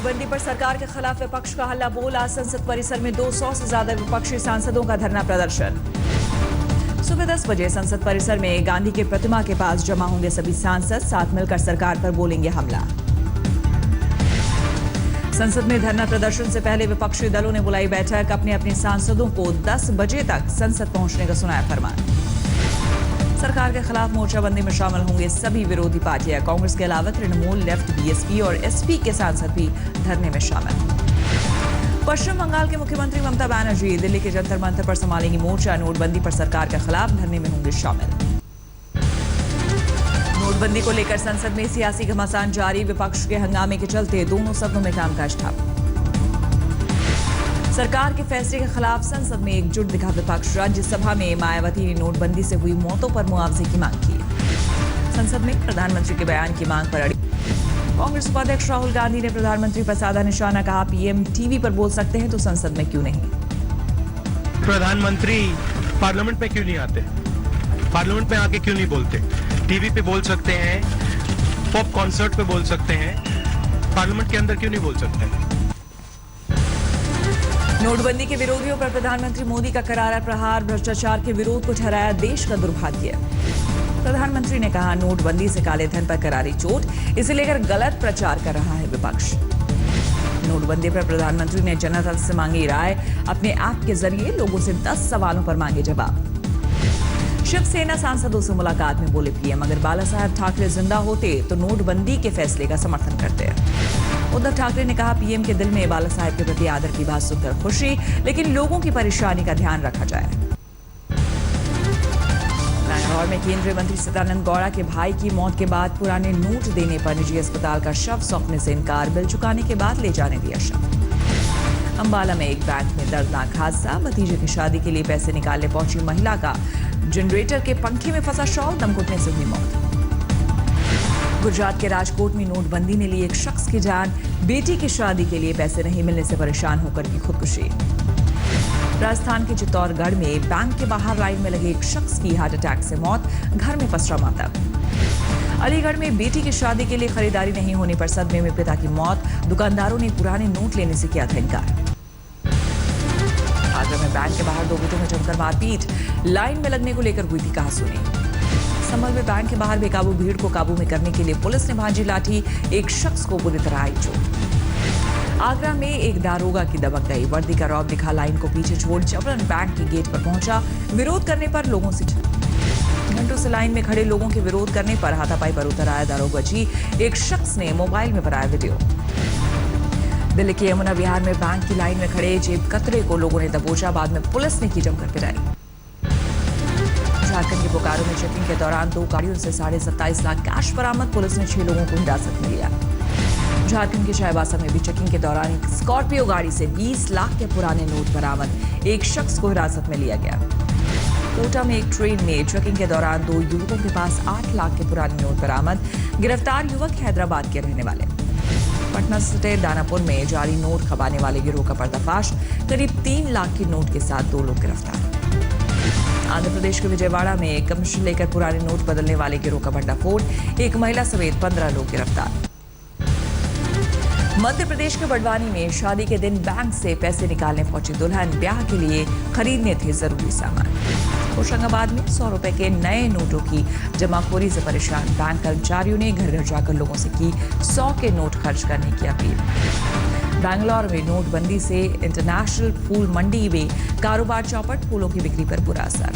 नोटबंदी पर सरकार के खिलाफ विपक्ष का हल्ला बोल। आज संसद परिसर में 200 से ज्यादा विपक्षी सांसदों का धरना प्रदर्शन। सुबह 10 बजे संसद परिसर में गांधी की प्रतिमा के पास जमा होंगे सभी सांसद। साथ मिलकर सरकार पर बोलेंगे हमला। संसद में धरना प्रदर्शन से पहले विपक्षी दलों ने बुलाई बैठक। अपने अपने सांसदों को 10 बजे तक संसद पहुंचने का सुनाया फरमान। सरकार के खिलाफ मोर्चाबंदी में शामिल होंगे सभी विरोधी पार्टियां। कांग्रेस के अलावा तृणमूल, लेफ्ट, बीएसपी और एसपी के सांसद भी धरने में शामिल। पश्चिम बंगाल के मुख्यमंत्री ममता बनर्जी दिल्ली के जंतर मंतर पर संभालेंगी मोर्चा। नोटबंदी पर सरकार के खिलाफ धरने में होंगे शामिल। नोटबंदी को लेकर संसद में सियासी घमासान जारी। विपक्ष के हंगामे के चलते दोनों सदनों में कामकाज ठप। सरकार के फैसले के खिलाफ संसद में एकजुट दिखा विपक्ष। राज्यसभा में मायावती ने नोटबंदी से हुई मौतों पर मुआवजे की मांग की। संसद में प्रधानमंत्री के बयान की मांग पर अड़ी। कांग्रेस उपाध्यक्ष राहुल गांधी ने प्रधानमंत्री पर साधा निशाना। कहा, पीएम टीवी पर बोल सकते हैं तो संसद में क्यों नहीं। प्रधानमंत्री पार्लियामेंट में क्यों नहीं आते, पार्लियामेंट में आके क्यों नहीं बोलते। टीवी पे बोल सकते हैं, पॉप कॉन्सर्ट पे बोल सकते हैं, पार्लियामेंट के अंदर क्यों नहीं बोल सकते। नोटबंदी के विरोधियों पर प्रधानमंत्री मोदी का करारा प्रहार। भ्रष्टाचार के विरोध को ठहराया देश का दुर्भाग्य। प्रधानमंत्री ने कहा, नोटबंदी से काले धन पर करारी चोट। इसे लेकर गलत प्रचार कर रहा है विपक्ष। नोटबंदी पर प्रधानमंत्री ने जनता से मांगी राय। अपने ऐप के जरिए लोगों से 10 सवालों पर मांगे जवाब। शिवसेना सांसदों से मुलाकात में बोले पीएम, अगर बाला साहब ठाकरे जिंदा होते तो नोटबंदी के फैसले का समर्थन करते। उद्धव ठाकरे ने कहा, पीएम के दिल में बाला साहब के प्रति आदर की बात सुनकर खुशी, लेकिन लोगों की परेशानी का ध्यान रखा जाए। बैंगलोर में केंद्रीय मंत्री सदानंद गौड़ा के भाई की मौत के बाद पुराने नोट देने पर निजी अस्पताल का शव सौंपने से इनकार। बिल चुकाने के बाद ले जाने दिया शव। अंबाला में एक बैंक में दर्दनाक हादसा। भतीजे की शादी के लिए पैसे निकालने पहुंची महिला का जनरेटर के पंखे में फंसा शॉल, दम घुटने से हुई मौत। गुजरात के राजकोट में नोटबंदी ने ली एक शख्स की जान। बेटी की शादी के लिए पैसे नहीं मिलने से परेशान होकर की खुदकुशी। राजस्थान के चित्तौड़गढ़ में बैंक के बाहर लाइन में लगे एक शख्स की हार्ट अटैक से मौत। घर में पसरा मातम। अलीगढ़ में बेटी की शादी के लिए खरीदारी नहीं होने पर सदमे में पिता की मौत। दुकानदारों ने पुराने नोट लेने से किया था इनकार। आगरा में बैंक के बाहर 2 गुटों में जमकर मारपीट। लाइन में लगने को लेकर हुई थी कहासुनी। संभल में बैंक के बाहर बेकाबू भीड़ को काबू में करने के लिए पुलिस ने भांजी लाठी। एक शख्स को बुरी तरह आई चोट। आगरा में एक दारोगा की दबक गई। वर्दी का रौब दिखा लाइन को पीछे छोड़ जबरन बैंक के गेट पर पहुंचा। विरोध करने पर लोगों से घंटों से लाइन में खड़े लोगों के विरोध करने पर हाथापाई पर उतर आया दारोगा जी। एक शख्स ने मोबाइल में बनाया वीडियो। दिल्ली के यमुना विहार में बैंक की लाइन में खड़े जेब कतरे को लोगों ने दबोचा। बाद में पुलिस ने की जमकर पिटाई। झारखंड के बोकारो में चेकिंग के दौरान 2 गाड़ियों से 27.5 लाख कैश बरामद। पुलिस ने 6 लोगों को हिरासत में लिया। झारखंड के चाईबासा में भी चेकिंग के दौरान एक स्कॉर्पियो गाड़ी से 20 लाख के पुराने नोट बरामद। एक शख्स को हिरासत में लिया गया। कोटा में एक ट्रेन में चेकिंग के दौरान 2 युवकों के पास 8 लाख के पुराने नोट बरामद। गिरफ्तार युवक हैदराबाद के रहने वाले। पटना स्थित दानापुर में जाली नोट खपाने वाले गिरोह का पर्दाफाश। करीब 3 लाख के नोट के साथ 2 लोग गिरफ्तार। आंध्र प्रदेश के विजयवाड़ा में कमीशन लेकर पुराने नोट बदलने वाले गिरोह का भंडाफोड़। एक महिला समेत 15 लोग गिरफ्तार। मध्य प्रदेश के बड़वानी में शादी के दिन बैंक से पैसे निकालने पहुंची दुल्हन। ब्याह के लिए खरीदने थे जरूरी सामान। होशंगाबाद में 100 रुपए के नए नोटों की जमाखोरी से परेशान बैंक कर्मचारियों ने घर घर जाकर लोगों से की 100 के नोट खर्च करने की अपील। बैंगलोर में नोटबंदी से इंटरनेशनल फूल मंडी में कारोबार चौपट। फूलों की बिक्री पर बुरा असर।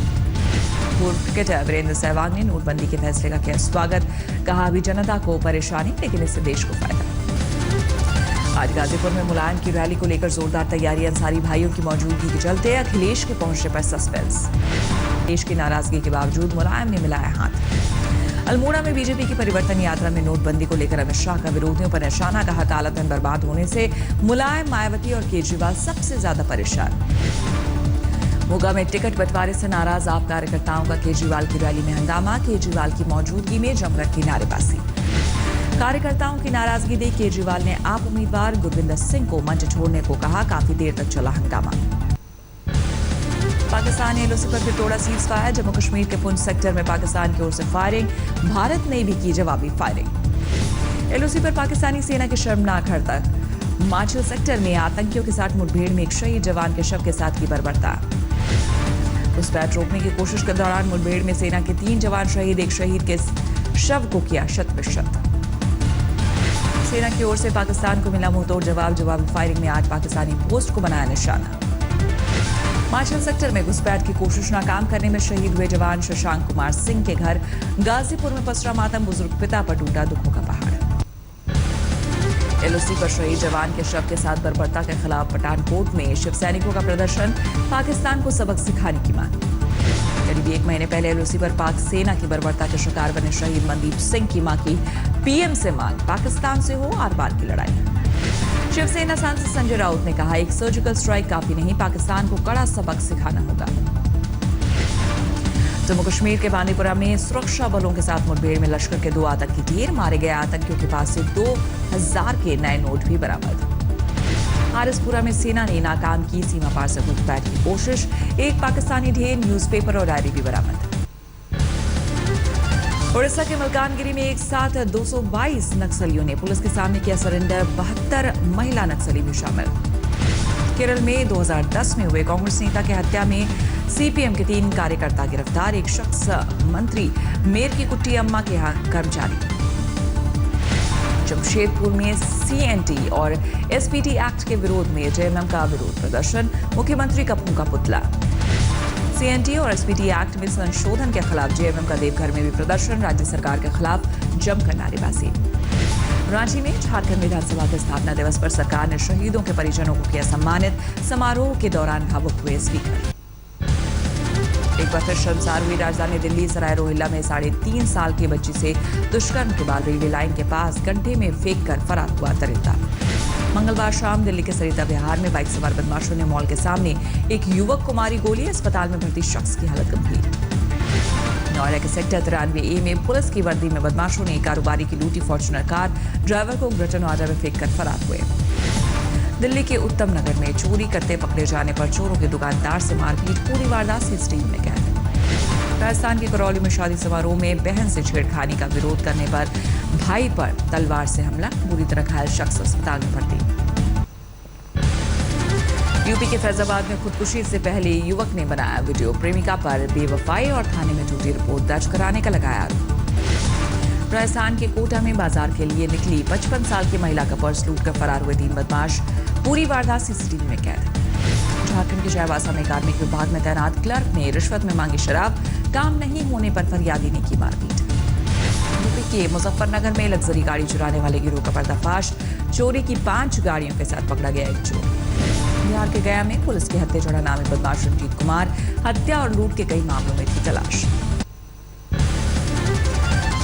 पूर्व क्रिकेटर वीरेंद्र सहवाग ने नोटबंदी के फैसले का किया स्वागत। कहा, अभी जनता को परेशानी, लेकिन इससे देश को फायदा। आज गाजीपुर में मुलायम की रैली को लेकर जोरदार तैयारी। अंसारी भाइयों की मौजूदगी के चलते अखिलेश के पहुंचने पर सस्पेंस। देश की नाराजगी के बावजूद मुलायम ने मिलाया हाथ। अल्मोड़ा में बीजेपी की परिवर्तन यात्रा में नोटबंदी को लेकर अमित शाह का विरोधियों पर निशाना। कहा, काला धन बर्बाद होने से मुलायम, मायावती और केजरीवाल सबसे ज्यादा परेशान। मोगा में टिकट बंटवारे से नाराज आप कार्यकर्ताओं का केजरीवाल की रैली में हंगामा। केजरीवाल की मौजूदगी में जमकर की नारेबाजी। कार्यकर्ताओं की नाराजगी देख केजरीवाल ने आप उम्मीदवार गुरविंदर सिंह को मंच छोड़ने को कहा। काफी देर तक चला हंगामा। पाकिस्तान ने एलओसी पर फिर तोड़ा सीज फायर। जम्मू कश्मीर के पुंछ सेक्टर में पाकिस्तान की ओर से फायरिंग। भारत ने भी की जवाबी फायरिंग। एलओसी पर पाकिस्तानी सेना की शर्मनाक हरकत। माछिल सेक्टर में आतंकियों के साथ मुठभेड़ में एक शहीद जवान के शव के साथ की बर्बरता। घुसपैठ रोकने की कोशिश के दौरान मुठभेड़ में सेना के 3 जवान शहीद, एक शहीद के शव को किया शत-बशत। सेना की ओर से पाकिस्तान को मिला मुंहतोड़ जवाब। जवाबी फायरिंग में आज पाकिस्तानी पोस्ट को बनाया निशाना। माछिल सेक्टर में घुसपैठ की कोशिश नाकाम करने में शहीद हुए जवान शशांक कुमार सिंह के घर गाजीपुर में पसरा मातम। बुजुर्ग पिता पर टूटा दुखों का पहाड़। एलओसी पर शहीद जवान के शव के साथ बर्बरता के खिलाफ पठानकोट में शिव सैनिकों का प्रदर्शन। पाकिस्तान को सबक सिखाने की मांग। करीब 1 महीने पहले एलओसी पर पाक सेना की बर्बरता के शिकार बने शहीद मनदीप सिंह की मां की पीएम से मांग, पाकिस्तान से हो आर पार की लड़ाई। शिवसेना सांसद संजय राउत ने कहा, एक सर्जिकल स्ट्राइक काफी नहीं, पाकिस्तान को कड़ा सबक सिखाना होगा। जम्मू कश्मीर के बांदीपुरा में सुरक्षा बलों के साथ मुठभेड़ में लश्कर के 2 आतंकी ढेर मारे गए। आतंकियों के पास से 2000 के नए नोट भी बरामद। आरएसपुरा में सेना ने नाकाम की सीमा पार से घुसपैठ की कोशिश। एक पाकिस्तानी ढेर, न्यूज़पेपर और डायरी भी बरामद। उड़ीसा के मलकानगिरी में एक साथ 222 नक्सलियों ने पुलिस के सामने किया सरेंडर। 72 महिला नक्सली भी शामिल। केरल में 2010 में हुए कांग्रेस नेता की हत्या में सीपीएम के 3 कार्यकर्ता गिरफ्तार। एक शख्स मंत्री मेयर की कुट्टी अम्मा के यहाँ कर्मचारी। जमशेदपुर में सीएनटी और एसपीटी एक्ट के विरोध में जेएमएम का विरोध प्रदर्शन। मुख्यमंत्री का फूंका पुतला। सीएनटी और एसपीटी एक्ट में संशोधन के खिलाफ जेएमएम का देवघर में भी प्रदर्शन। राज्य सरकार के खिलाफ जमकर नारेबाजी। रांची में झारखंड विधानसभा के स्थापना दिवस पर सरकार ने शहीदों के परिजनों को किया सम्मानित। समारोह के दौरान भावुक हुए स्पीकर। एक बार फिर शर्मसार हुई राजधानी दिल्ली। सराय रोहिल्ला में 3.5 साल की बच्ची से दुष्कर्म के बाद रेलवे लाइन के पास गड्ढे में फेंक कर फरार हुआ दरिंदा। मंगलवार शाम दिल्ली के सरिता विहार में बाइक सवार बदमाशों ने मॉल के सामने एक युवक को मारी गोली। अस्पताल में भर्ती शख्स की हालत गंभीर। नोएडा के सेक्टर 93A में पुलिस की वर्दी में बदमाशों ने कारोबारी की लूटी फॉर्च्यूनर कार। ड्राइवर को ग्रेटर नोएडा में फेंक कर फरार हुए। दिल्ली के उत्तम नगर में चोरी करते पकड़े जाने पर चोरों के दुकानदार से मारपीट। पूरी वारदात सीसीटीवी में कैद। राजस्थान के करौली में शादी समारोह में बहन से छेड़खानी का विरोध करने पर भाई पर तलवार से हमला। बुरी तरह घायल शख्स अस्पताल में भर्ती। यूपी के फैजाबाद में खुदकुशी से पहले युवक ने बनाया वीडियो। प्रेमिका पर बेवफाई और थाने में झूठी रिपोर्ट दर्ज कराने का लगाया आरोप। राजस्थान के कोटा में बाजार के लिए निकली 55 साल की महिला का पर्स लूटकर फरार हुए 3 बदमाश। पूरी वारदात सीसीटीवी में कैद। झारखंड के चाईबासा में कार्मिक विभाग में तैनात क्लर्क ने रिश्वत में मांगी शराब। काम नहीं होने पर फरियादी ने की मारपीट। यूपी के मुजफ्फरनगर में लग्जरी गाड़ी चुराने वाले गिरोह का पर्दाफाश। चोरी की 5 गाड़ियों के साथ पकड़ा गया एक चोर। बिहार के गया में पुलिस के हत्या चढ़ा नामी बदमाश रंजीत कुमार। हत्या और लूट के कई मामलों में थी तलाश।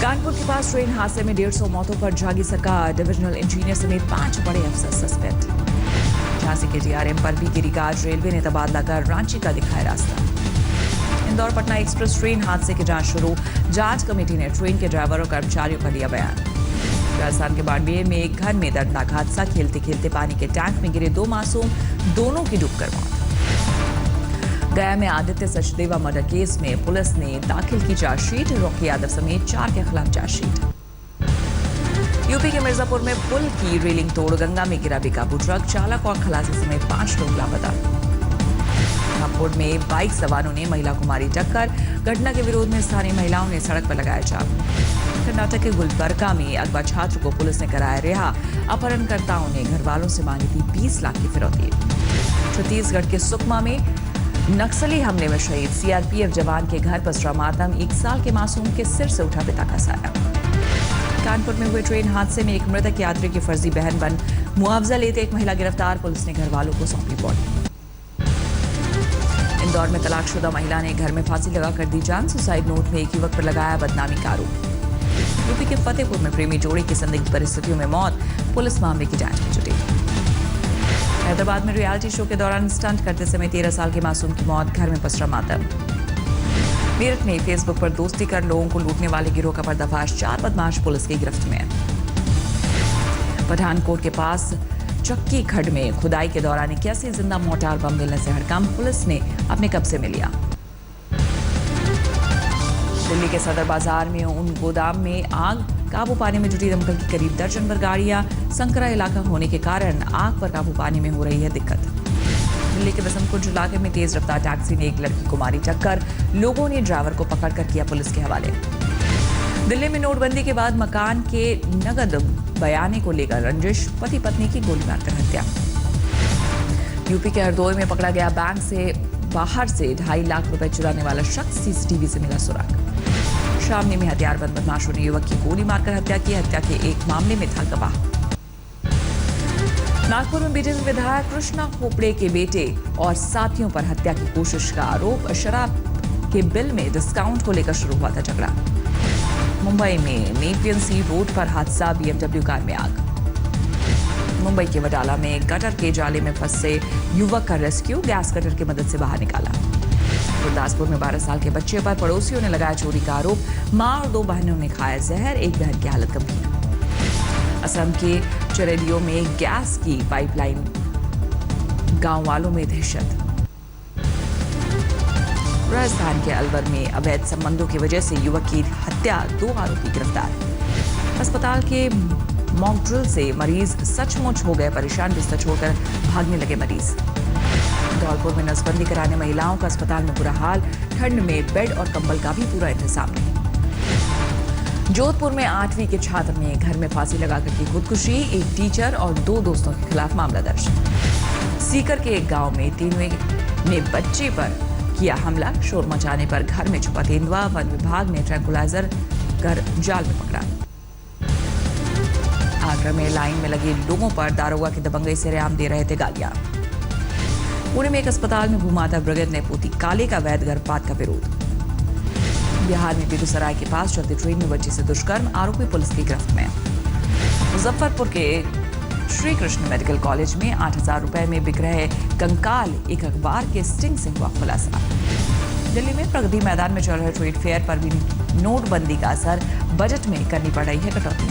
कानपुर के पास ट्रेन हादसे में 150 मौतों पर जागी सरकार। डिविजनल इंजीनियर समेत 5 बड़े अफसर सस्पेंड। झांसी के डीआरएम पर भी गिरी गाज। रेलवे ने तबादला कर रांची का दिखाया रास्ता। इंदौर पटना एक्सप्रेस ट्रेन हादसे की जांच शुरू। जांच कमेटी ने ट्रेन के ड्राइवर और कर्मचारियों का लिया बयान। राजस्थान के बाड़मेर में एक घर में दर्दनाक हादसा। खेलते खेलते पानी के टैंक में गिरे 2 मासूम, दोनों की डूबकर मौत। गया में आदित्य सचदेवा मर्डर केस में पुलिस ने दाखिल की चार्जशीट। रॉकी यादव समेत 4 के खिलाफ चार्जशीट। यूपी के मिर्जापुर में पुल की रेलिंग तोड़ गंगा में गिरा बेकाबू ट्रक। चालक और खलासी समेत 5 लोग लापता। हापुड़ में बाइक सवारों ने महिला को मारी टक्कर। घटना के विरोध में स्थानीय महिलाओं ने सड़क पर लगाया चाकू। कर्नाटक के गुलबर्गा में अगवा छात्र को पुलिस ने कराया रिहा। अपहरणकर्ताओं ने घर वालों से मांगी थी 20 लाख की फिरौती। छत्तीसगढ़ के सुकमा में नक्सली हमले में शहीद सीआरपीएफ जवान के घर पसरा मातम। 1 साल के मासूम के सिर से उठा पिता का साया। कानपुर में हुए ट्रेन हादसे में एक मृतक यात्री की फर्जी बहन बन मुआवजा लेते एक महिला गिरफ्तार। पुलिस ने घर वालों को सौंपी बॉडी। इंदौर में तलाकशुदा महिला ने घर में फांसी लगाकर दी जान। सुसाइड नोट में एक युवक पर लगाया बदनामी का आरोप। यूपी के फतेहपुर में प्रेमी जोड़े की संदिग्ध परिस्थितियों में मौत। पुलिस मामले की जांच में जुटी। हैदराबाद में रियलिटी शो के दौरान स्टंट करते समय 13 साल के मासूम की मौत। घर में पसरा मातम। मेरठ में फेसबुक पर दोस्ती कर लोगों को लूटने वाले गिरोह का पर्दाफाश। 4 बदमाश पुलिस की गिरफ्त में। पठानकोट के पास चक्की खड्ड में खुदाई के दौरान 81 जिंदा मोर्टार बम मिलने से हड़कंप। पुलिस ने अपने कब्जे में लिया। दिल्ली के सदर बाजार में उन गोदाम में आग, काबू पाने में जुटी दमकल की करीब दर्जन भर गाड़ियां। संकरा इलाका होने के कारण आग पर काबू पाने में हो रही है दिक्कत। दिल्ली के बसंत कुंज इलाके में तेज रफ्तार टैक्सी ने एक लड़की को मारी टक्कर, लोगों ने ड्राइवर को पकड़कर किया पुलिस के हवाले। दिल्ली में नोटबंदी के बाद मकान के नगद बयाने को लेकर रंजिश, पति पत्नी की गोली मारकर हत्या। यूपी के हरदोई में पकड़ा गया बैंक से बाहर से 2.5 लाख रुपए चुराने वाला शख्स, सीसीटीवी से मिला सुराग। शामली में हथियारबंद बदमाशों ने युवक की गोली मारकर हत्या की। हत्या के एक मामले में था गवाह। नागपुर में बीजेपी विधायक कृष्णा खोपड़े के बेटे और साथियों पर हत्या की कोशिश का आरोप। शराब के बिल में डिस्काउंट को लेकर शुरू हुआ था झगड़ा। मुंबई में नेपियन सी रोड पर हादसा, BMW कार में आग। मुंबई के वडाला में गटर के जाले में फंसे युवक का रेस्क्यू, गैस कटर की मदद से बाहर निकाला। गुरदासपुर में 12 साल के बच्चे पर पड़ोसियों ने लगाया चोरी का आरोप। मां और 2 बहनों ने खाया जहर, एक बहन की हालत गंभीर। असम के चरेलियो में गैस की पाइपलाइन, गांव वालों में दहशत। राजस्थान के अलवर में अवैध संबंधों की वजह से युवक की हत्या, 2 आरोपी गिरफ्तार। अस्पताल के मॉक ड्रिल से मरीज सचमुच हो गए परेशान, बिस्तर छोड़कर भागने लगे मरीज। धौलपुर में नसबंदी कराने महिलाओं का अस्पताल में बुरा हाल, ठंड में बेड और कंबल का भी पूरा इंतजाम नहीं। जोधपुर में 8वीं के छात्र ने घर में फांसी लगाकर की खुदकुशी, एक टीचर और 2 दोस्तों के खिलाफ मामला दर्ज। सीकर के एक गांव में तेंदुए ने बच्चे पर किया हमला, शोर मचाने पर घर में छुपा तेंदुआ, वन विभाग ने ट्रैंकुलाइजर कर जाल में पकड़ा। आगरा में लाइन में लगे लोगों पर दारोगा की दबंगई से रेआम दे रहे थे गालियां। पुणे में एक अस्पताल में भूमाता ब्रिगेड ने पोती काले का वैध गर्भपात का विरोध। बिहार में बेगूसराय के पास चलती ट्रेन में बच्ची से दुष्कर्म, आरोपी पुलिस की गिरफ्त में। मुजफ्फरपुर के श्री कृष्ण मेडिकल कॉलेज में 8,000 रुपए में बिक रहे कंकाल, एक अखबार के स्टिंग से हुआ खुलासा। दिल्ली में प्रगति मैदान में चल रहे ट्रेड फेयर पर भी नोटबंदी का असर, बजट में करनी पड़ रही है कटौती।